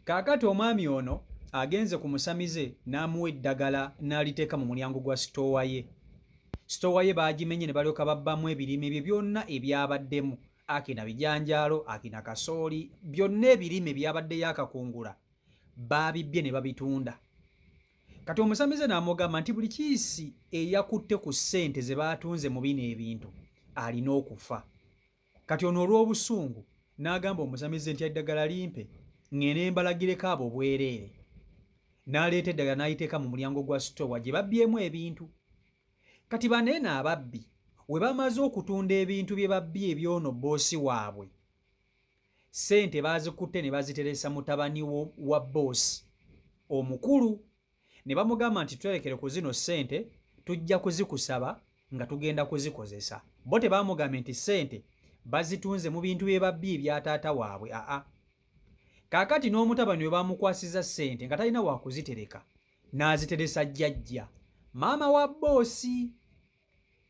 Kaakati omwami ono agenze ku musamize n'amuwa eddagala n'aliteeka mu mulyango gwa sitoowa ye. Sitoowa ye baagimenye ne balyoka babbamu ebirime bye byonna ebyabaddemu. Akina bijanjaalo, akina kasooli, byonna ebirime byabadde yakakungula baabibbye ne babitunda. Kati omusamize n'amugamba nti buli kiisi eyakutte ku ssente ze baatunze mu bino ebintu alina okufa. Kati ono olw'obusungu n'agamba omusamize nti eddagala limpe ngende mbalagireko abo bwereere. N'aleeta eddagala n'ayiteeka mu mulyango gwa sitoowa gye babbyemu ebintu. Kati baneeno ababbi we bamaze okutunda ebintu bye babbye ebyono boosi waabwe, ssente baazikutte ne baziteresa mutabani wa boosi omukulu. Ne bamugamba nti twerekere ku zino ssente tujja kuzikusaba nga tugenda kuzikozesa. Bo tebaamugambye nti ssente bazitunze mu bintu bye babbye ebya taata waabwe. Kaakati n'omutabani we baamukwasiza ssente nga talina wa kuzitereka n'aziteresa jjajja maama wa boosi.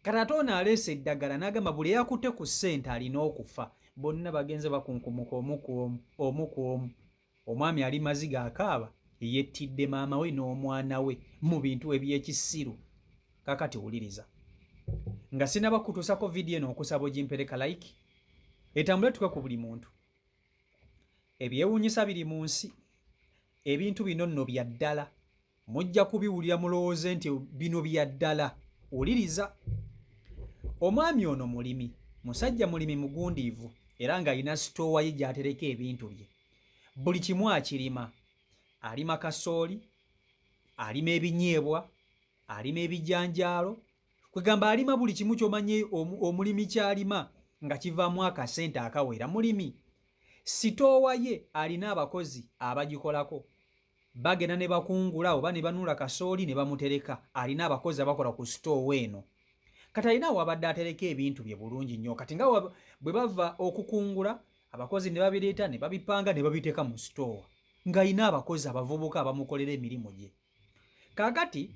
Kati ate ono aleese eddagala n'agamba buli eyakutte ku ssente alina okufa. Bonna bagenze bakunkumuka omu ku omu. Omwami ali maziga akaaba yettidde maama we n'omwana we mu bintu eby'ekisiru. Kaakati wuliriza, nga sinaba kutuusako vidiyo eno okusaba ogimpereka like etambule tuke ku buli muntu. Ebyewuunyisa biri mu nsi, ebintu bino nno bya ddala, mujja kubiwulira mulowooze nti bino bya ddala. Wuliriza, omwami ono mulimi, musajja mulimi mugundiivu era ng'alina sitoowa ye gy'atereka ebintu bye. Buli kimu akirima. Alima kasooli, alima ebinyeebwa, alima ebijanjaalo, kwegamba alima buli kimu ky'omanye omulimi ky'alima nga kivaamu akasente akawera. Mulimi. Sitoowa ye alina abakozi abagikolako, bagenda ne bakungula oba ne banuula kasooli ne bamutereka. Alina abakozi abakola ku sitoowa eno. Kati alina wabadde atereka ebintu bye bulungi nnyo. Kati nga bwe bava okukungula, abakozi ne babireeta ne babipanga ne babiteeka mu sitoowa, ng'alina abakozi abavubuka abamukolera emirimu gye. Kaakati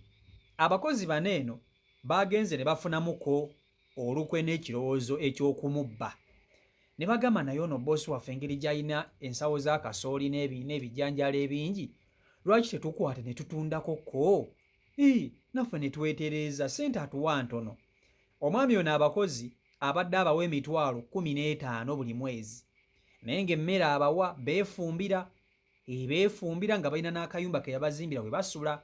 abakozi bano eno baagenze ne bafunamuko olukwe n'ekirowoozo eky'okumubba. Ne bagamba naye ono boosi waffe engeri gy'alina ensawo za kasooli n'ebijanjaalo ebingi, lwaki tetukwata ne tutundako ko? Naffe ne twetereeza ssente atuwa ntono. Omwami ono abakozi abadde abawa emitwalo 15 buli mwezi, naye ng'emmere abawa beefumbira. Beefumbira nga balina n'akayumba ke yabazimbira we basula.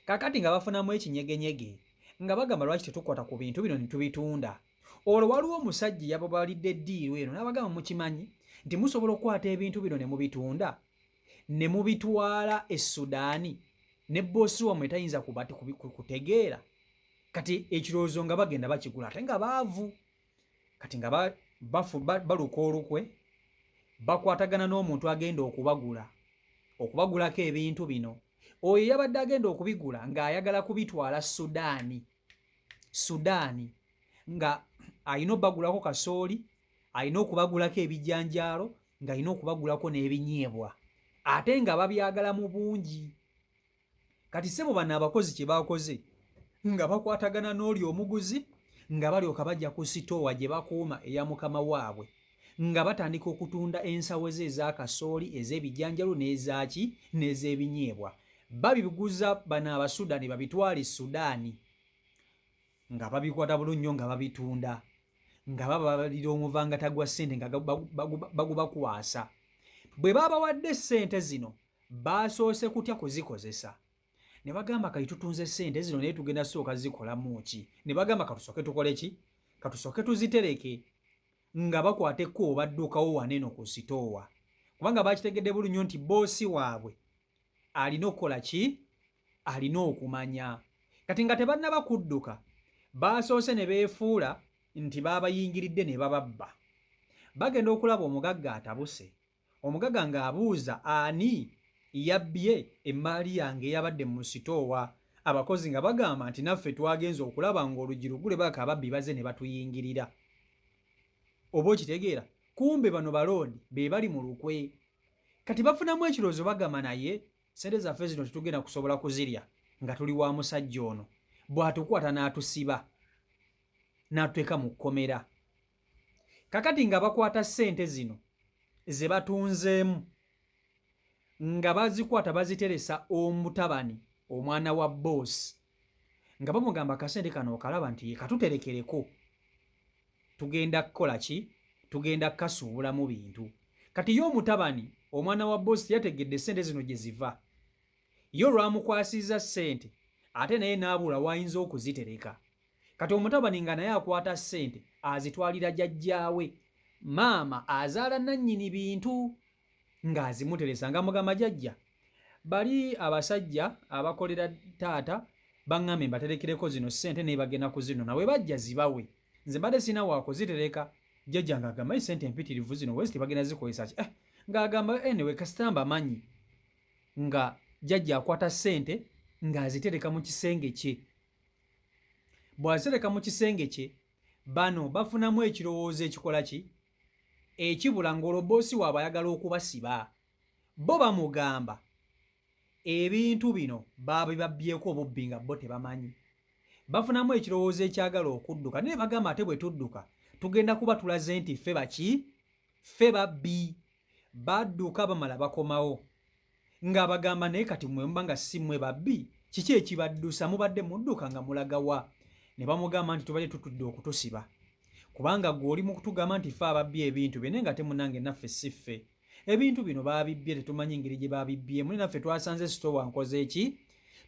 Kaakati nga bafunamu ekinyegenyege nga bagamba lwaki tetukwata ku bintu bino ne tubitunda. Olwo waliwo omusajja yababalidde eddiiru eno n'abagamba mukimanyi nti musobola okukwata ebintu bino ne mubitunda ne mubitwala e Sudaani ne boosi wammwe tayinza kutegeera. Kati ekirowoozo nga bagenda bakigula ate nga baavu. Kati nga baluka olukwe bakwatagana n'omuntu agenda okubagulako ebintu bino. Oyo yabadde agenda okubigula ng'ayagala kubitwala Sudaani nga alina obbagulako kasooli, alina okubagulako ebijanjaalo, ng'alina okubagulako n'ebinyeebwa, ate nga babyagala mu bungi. Kati ssebo bano abakozi kye baakoze nga bakwatagana n'oli omuguzi nga balyoka bajja ku sitoowa gye bakuuma eya mukama waabwe nga batandika okutunda ensawo ze eza kasooli, ez'ebijanjaalo n'ez'ebinyeebwa. Babiguza bano Abasudaani babitwale Sudaani nga babikwata bulungi nnyo nga babitunda, nga babalira omuvangata gwa ssente nga bagubakwasa. Bwe baabawadde ssente zino baasoose kutya kuzikozesa. Ne bagamba kati tutunze ssente zino naye tugenda sooka zikolamu ki? Ne bagamba katusooke tukole ki? Katusooke tuzitereke nga bakwata ekkubo baddukawo waneno ku sitoowa, kubanga bakitegedde bulungi nnyo nti boosi waabwe alina okukola ki? Alina okumanya. Kati nga tebannaba kudduka, baasoose ne beefuula nti baabayingiridde ne bababba. Bagenda okulaba omugagga atabuse, omugagga ng'abuuza ani yabbye emmaali yange eyabadde mu sitoowa. Abakozi nga bagamba nti naffe twagenze okulaba ng'oluggi lugule baka ababbi baze ne batuyingirira. Oba okitegeera? Kumbe bano baloodi be bali mu lukwe. Kati bafunamu ekirowoozo bagamba naye ssente zaffe zino tetugenda kusobola kuzirya nga tuli wa musajja ono bw'atukwata n'atusiba n'atuteeka mu kkomera. Kakati nga bakwata ssente zino ze batunzeemu nga bazikwata baziteresa omutabani omwana wa boss nga bamugamba akasente kano okalaba nti katuterekereko tugenda kukola ki tugenda kukasuubulamu bintu kati yo omutabani omwana wa boss yategedde sente zino gye ziva yo lwamukwasiza sente ate naye n'abula wayinza okuzitereka kati omutabani nga naye akwata sente azitwalira jjajjaawe maama azaala nannyini bintu ng'azimuteresa nga mugamba jjajja bali abasajja abakolera taata baŋŋambe mbaterekereko zino sente naye bagenda kuzino nawe bajja zibawe nze mbadde sina waakuzitereka jjajja ng'agamba esente empitirivu zino wesi tebagenda zikozesa ki ng'agamba enewe kasita mbamanyi nga jjajja akwata sente ng'azitereka mu kisenge kye bw'azitereka mu kisenge kye bano bafunamu ekirowoozo ekikola ki ekibula ng'olwo boosi waabwe ayagala okubasiba bo bamugamba ebintu bino babibabbyeko obubbi nga bo tebamanyi bafunamu ekirowoozo ekyagala okudduka naye bagamba ate bwe tudduka tugenda kuba tulaze nti ffe baki ffe babbi badduka bamala bakomawo ng'abagamba naye kati mwemuba nga si mmwe babbi kiki ekibaddusa mubadde mudduka nga mulagawa ne bamugamba nti tubadde tutudde okutusiba kubanga gwe oli mu kutugamba nti ffe ababbi ebintu bye naye nga temunange naffe si ffe ebintu bino baabibbye tetumanyi engeri gye baabibbyemu naye naffe twasanze sitowa nkoze eki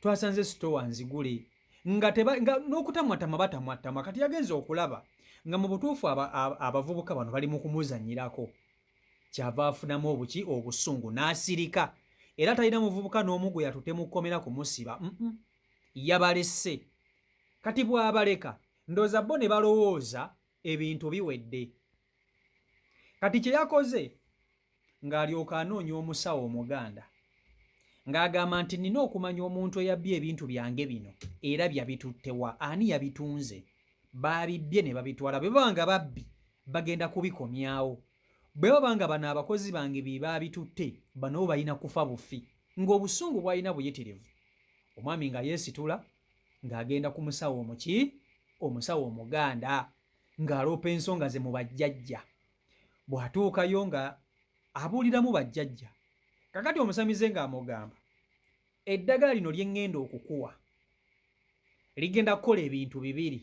twasanze sitowa nzigule nga n'okutamwatama batamwatama kati yagenza okulaba nga mu butuufu abavubuka bano bali mu kumuzanyirako kyava afunamu obuki obusungu n'asirika era talina muvubuka n'omu gwe yatutemukomera kumusiba yabalesse kati bw'abaleka ndooza bo ne balowooza ebintu biwedde kati kye yakoze ng'alyoka anoonya omusawo omuganda ng'agamba nti nina okumanya omuntu eyabbye ebintu byange bino era byabituttewa ani yabitunze baabibbye ne babitwala bwe baba nga babbi bagenda kubikomyawo bwe baba nga bano abakozi bange be baabitutte bano balina kufa bufi ng'obusungu bw'alina buyitirivu omwami nga yeesitula ng'agenda ku musawo omusawo omuganda ng'aloopa ensonga ze mu bajjajja bw'atuukayo nga abuuliramu bajjajja kakati omusamize ng'amugamba eddagala lino lye ŋŋenda okukuwa ligenda kukola ebintu bibiri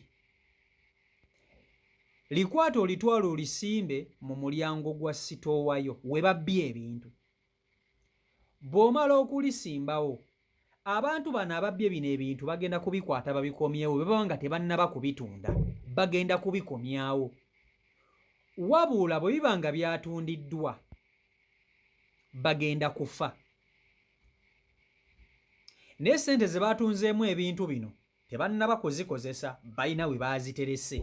likwate olitwala olisimbe mu mulyango gwa sitoowayo we babbye ebintu bw'omala okulisimbawo abantu bano ababbye bino ebintu bagenda kubikwata babikomyewo bwe baba nga tebannaba kubitunda bagenda kubikomyawo wabula bwe biba nga byatundiddwa bagenda kufa naye sente ze baatunzeemu ebintu bino tebannaba kuzikozesa balina we baaziterese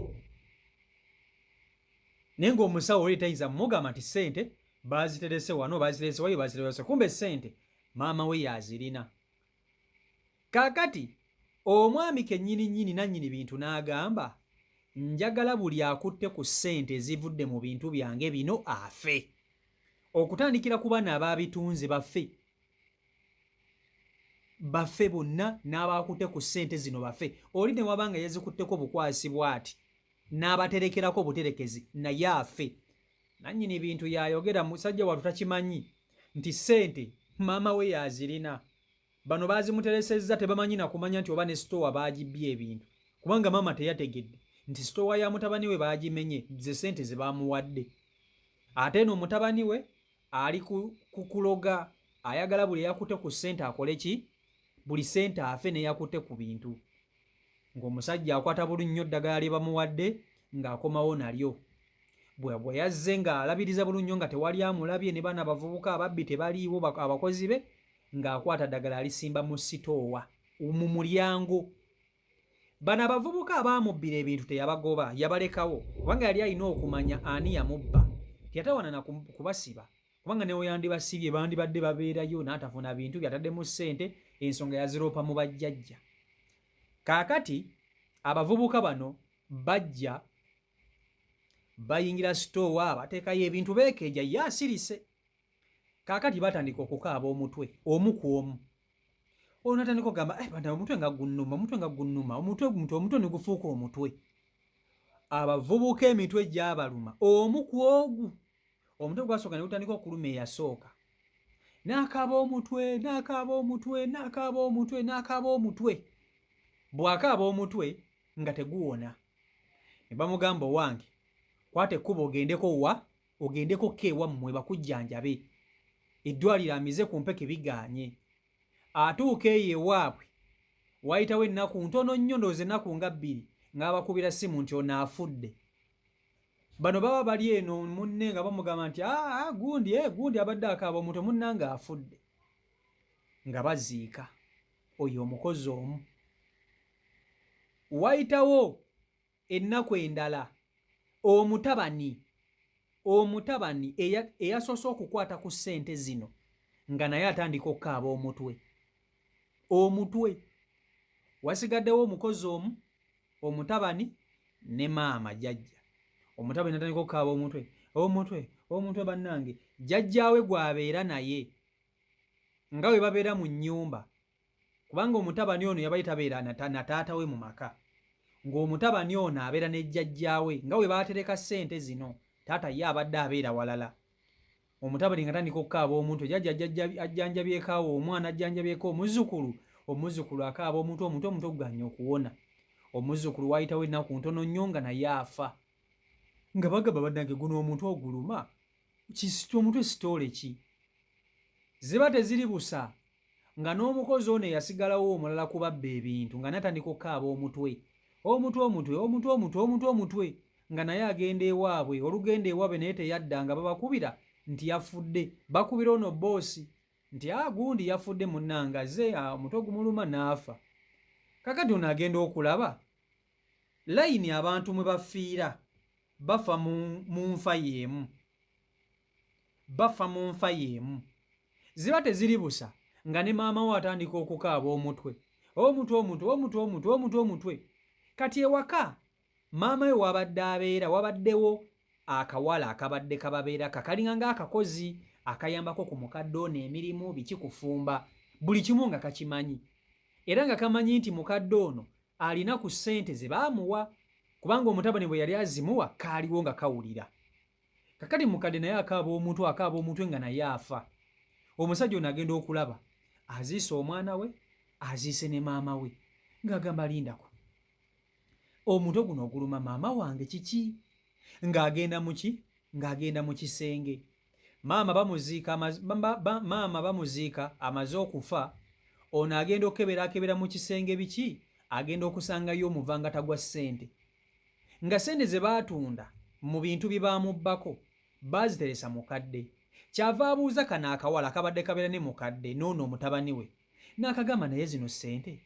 naye ng'omusawo oli tayinza mugamba nti sente baaziterese wano baaziterese wayo baaziterese kumbe sente maama we yazirina kaakati omwami kennyini nannyini bintu n'agamba njagala buli akutte ku ssente ezivudde mu bintu byange bino afe okutandikira ku bana abaabitunze bafe bonna n'abaakutte ku ssente zino bafe oli ne wabanga yazikutteko bukwasi bw'ati n'abaterekerako buterekezi naye afe nannyini bintu yayogera musajja watu takimanyi nti ssente maama we yazirina bano baazimuteresezza tebamanyi nakumanya nti oba ne sitowa baagibbye ebintu kubanga maama teyategedde nti sitowa ya mutabani we baagimenye ze ssente ze baamuwadde ate eno mutabani we ali kukuloga ayagala buli yakutte ku ssente akole ki buli ssente afe neyakutte ku bintu ng'omusajja akwata buli nnyo ddagala lye bamuwadde ng'akomawo nalyo bwe yazze ng'alabiriza buli nnyo nga tewali amulabye ne bana abavubuka ababbi tebaliiwo abakozi be ng'akwata ddagala alisimba mu sitoowa mu mulyango bano abavubuka abaamubbira ebintu teyabagoba yabalekawo kubanga yali alina okumanya ani yamubba teyatawana na kubasiba kubanga newe yandibasibye bandibadde babeerayo n'atafuna bintu byataddemu ssente ensonga yaziroopa mu bajjajja kaakati abavubuka bano bajja bayingira sitoowa bateekayo ebintu beekeeja ye asirise kaakati batandika okukaaba omutwe omu ku omu ono natandika okugamba bana omutwe nga gunnuma omutwe ne gufuuka omutwe abavubuka emitwe gyabaluma omu ku ogu omutwe gwasooka ne gutandika okuluma eyasooka n'akaaba omutwe bw'akaaba omutwe nga teguwona ne bamugamba owange kwata ekkuba ogendeko keewammwe bakujjanjabe eddwaliro amize ku mpeke bigaanye atuuka eyo ewaabwe wayitawo ennaku ntono nnyo ndowooza ennaku nga 2 ng'abakubira ssimu nti ono afudde bano baba bali eno munne nga bamugamba nti gundi abadde akaaba omutwe munnanga afudde nga baziika oyo omukozi omu wayitawo ennaku endala omutabani eyasoose okukwata ku ssente zino nga naye atandika okukaaba omutwe wasigaddewo omukozi omu omutabani ne maama jjajja omutabani natandika okukaaba omutwe bannange jjajjaawe gw'abeera naye nga bwe babeera mu nnyumba kubanga omutabani ono yabaye tabeera na taata we mu maka ng'omutabani ono abeera ne jjajjaawe nga bwe baatereka ssente zino taata ye abadde abeera walala omutabani nga tandika okukaaba omutwe jjajja ajjanjabyekaawo omwana ajjanjabyeko omuzzukulu akaaba omutwe guganye okuwona omuzzukulu waayitawo ennaku ntono nnyo nga naye afa nga bagamba bannange guno omutwe oguluma omutwe sitoole ki ziba teziri busa nga n'omukozi ono eyasigalawo omulala kubabba ebintu nga natandika okukaaba omutwe nga naye agenda ewaabwe olugenda ewaabwe naye teyadda nga babakubira nti yafudde bakubira ono boosi nti gundi yafudde munnanga ze omutwe gumuluma n'afa kakati ono agenda okulaba layini abantu mwe bafiira bafa mu nfa y'emu ziba teziri busa nga ne maama we atandika okukaaba omutwe kati ewaka maama we wabadde abeera wabaddewo akawala akabadde kababeera kakalinga ng'akakozi akayambako ku mukadde ono emirimu biki kufumba buli kimu nga kakimanyi era nga kamanyi nti mukadde ono alina ku ssente ze baamuwa kubanga omutabani bwe yali azimuwa kaaliwo nga kawulira kakati mukadde naye akaaba omutwe nga naye afa omusajja ono agenda okulaba aziise omwana we aziise ne maama we ng'agamba lindako omutwe guno oguluma maama wange kiki ng'agenda mu kisenge maama bamuziika amaze okufa ono agenda okebera mu kisenge biki agenda okusangayo omuvangata gwa ssente nga ssente ze baatunda mu bintu bye baamubbako baaziteresa mukadde kyava abuuza kano akawala kabadde kabeera ne mukadde n'ono omutabani we n'akagamba naye zino ssente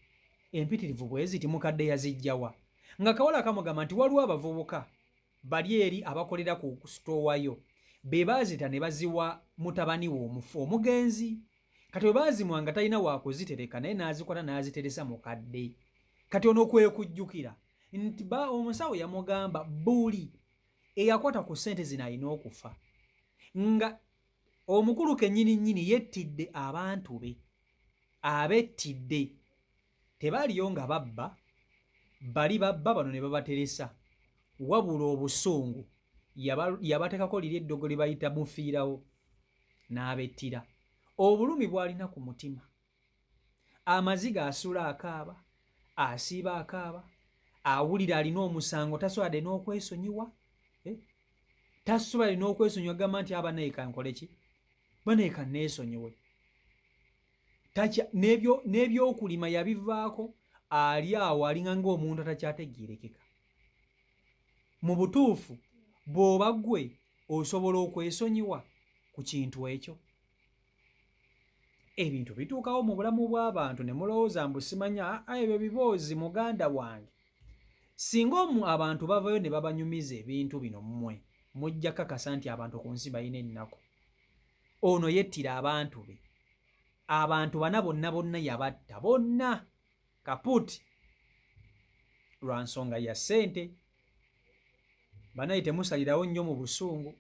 empitirivu bwe ziti mukadde yazijjawa nga kawala kamugamba nti waliwo abavubuka bali eri abakolera ku sitoowayo be baazita ne baziwa mutabani we omufu omugenzi kati bwe baazimuwa nga talina waakuzitereka naye n'azikwata n'aziteresa mukadde kati ono kwekujjukira nti omusawo yamugamba buli eyakwata ku ssente zino alina okufa nga omukulu kennyini yettidde abantu be abettidde tebaaliyo nga babba bali babba bano ne babateresa wabula obusungu yabateekako liri eddogo lye bayita mufiirawo n'abettira obulumi bw'alina ku mutima amaziga asula akaaba asiiba akaaba awulira alina omusango tasobodde n'okwesonyiwa tasobodde n'okwesonyiwa gamba nti abanayika nkole ki banayika neesonyiwe n'ebyokulima yabivaako ali awo alinga ng'omuntu atakyategeerekeka mu butuufu bw'oba ggwe osobola okwesonyiwa ku kintu ekyo ebintu bituukawo mu bulamu bw'abantu ne mulowooza mbu simanya ebyo biboozi muganda wange singa abantu bavayo ne babanyumiza ebintu bino mmwe mujja kakasa nti abantu ku nsi balina ennaku ono yettira abantu be abantu bana bonna yabatta bonna kaputi lwa nsonga ya ssente banaye temusalirawo nnyo mu busungu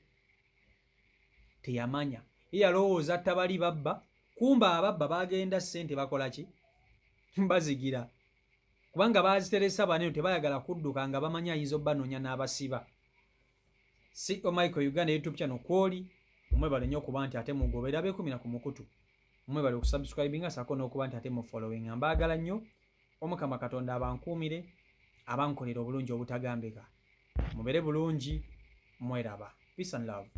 teyamanya ye yalowooza tabali babba kumba ababba bagenda ssente bakola ki bazigira kubanga baziteresa baneyo tebayagala kudduka nga bamanyi ayinza obbanoonya n'abasiba si Michael Uganda YouTube channel kwoli omwebale nnyo okuba nti ate mugobera beekumira ku mukutu mwebale okusubscribinga sako n'okuba nti ate mu following. Mbaagala nnyo, Omukama Katonda abankuumire, abankolera obulungi obutagambika. Mubere bulungi, mweraba. Peace and love.